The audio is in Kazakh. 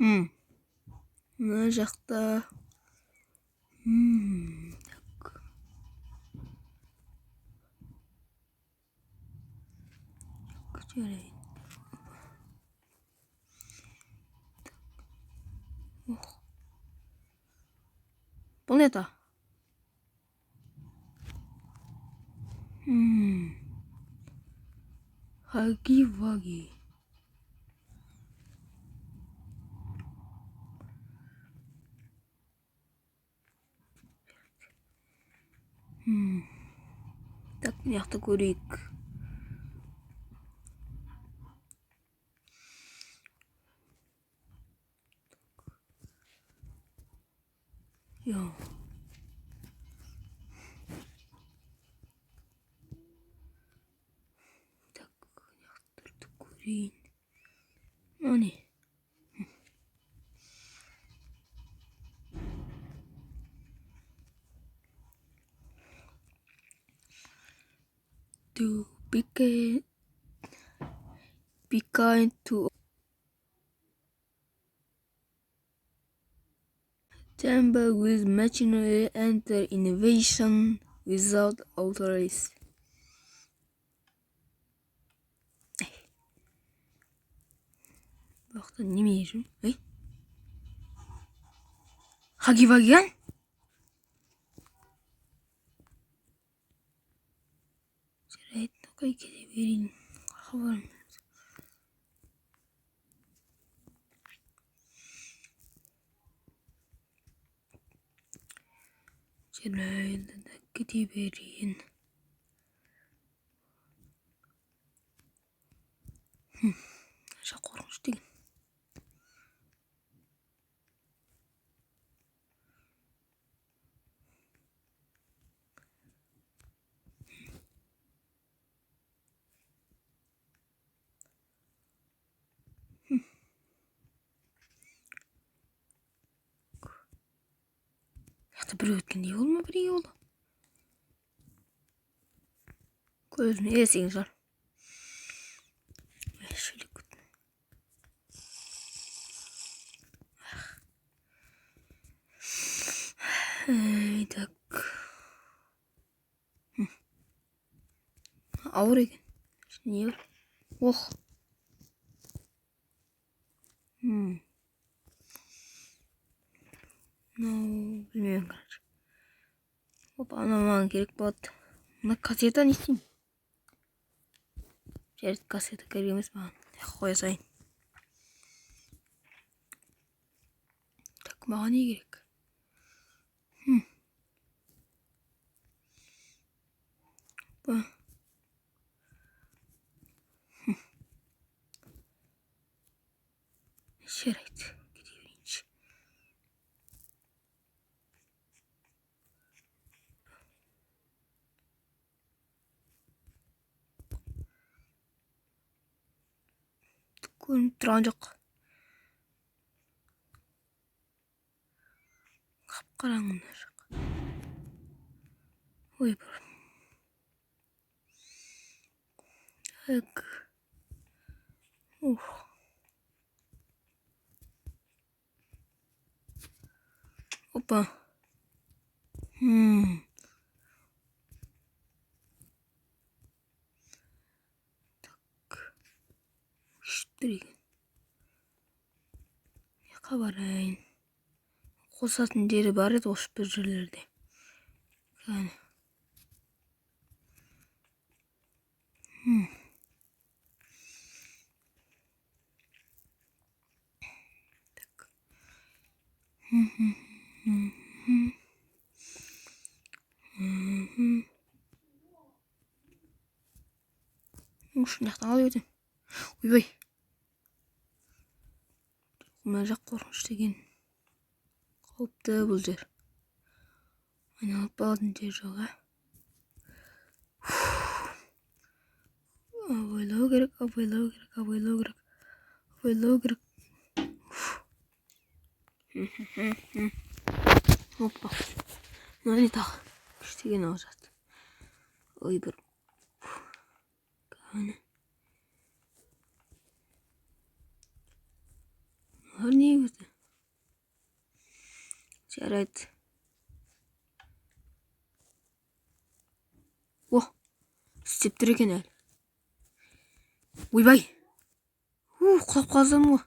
Мына жақта. Так. Жарайды. Бұл не та? Хаги-ваги. Так, мына жақта көрейік. Йо. Так, мына жақтарды көрейін. Міне. To be kind to Tamper with machinery and innovation without authorities. Wacht, niet meer. Hé? Хаги-ваги? Жарайды, қой кете берейін. Хабарым. Жарайды, кете берейін. Жақ қорқыныш деген. Яқты бір өткендей ол ма, бірге олы? Көзім есеген жар. Шөлік күтін. Так. Ауыр екен. Не бар? Ох. Білмеймін, короче. Опа, анау маған керек болады. Мына кассета не істеймін? Жарайды, кассета керек емес маған. Қоя сайын. Так, маған не керек? Опа. Жарайды, кете берейінші. Көрініп тұрған жоқ. Қап-қараңғы мына жақ. Ой, бір. Так. Ух. Опа. Так. Үштір екен. Яқа барайын. Қосатын жері бар еді осы бір жерлерде. Кәне. Так. Шын жақтан алып өтем. Ойбай. Мына жақ қорқыныш деген. Қауіпті бұл жер. Айналып балатын жер жоқ, а? Ойлау керек, ойлау керек, ойлау керек. Ойлау керек. Опа. Мына не тағы? Іштеген ау жатты. Ой, бір. Кәне. негізі. Жарайды. О, істеп тұр екен әлі. Ойбай. Құлап қалсам ғой.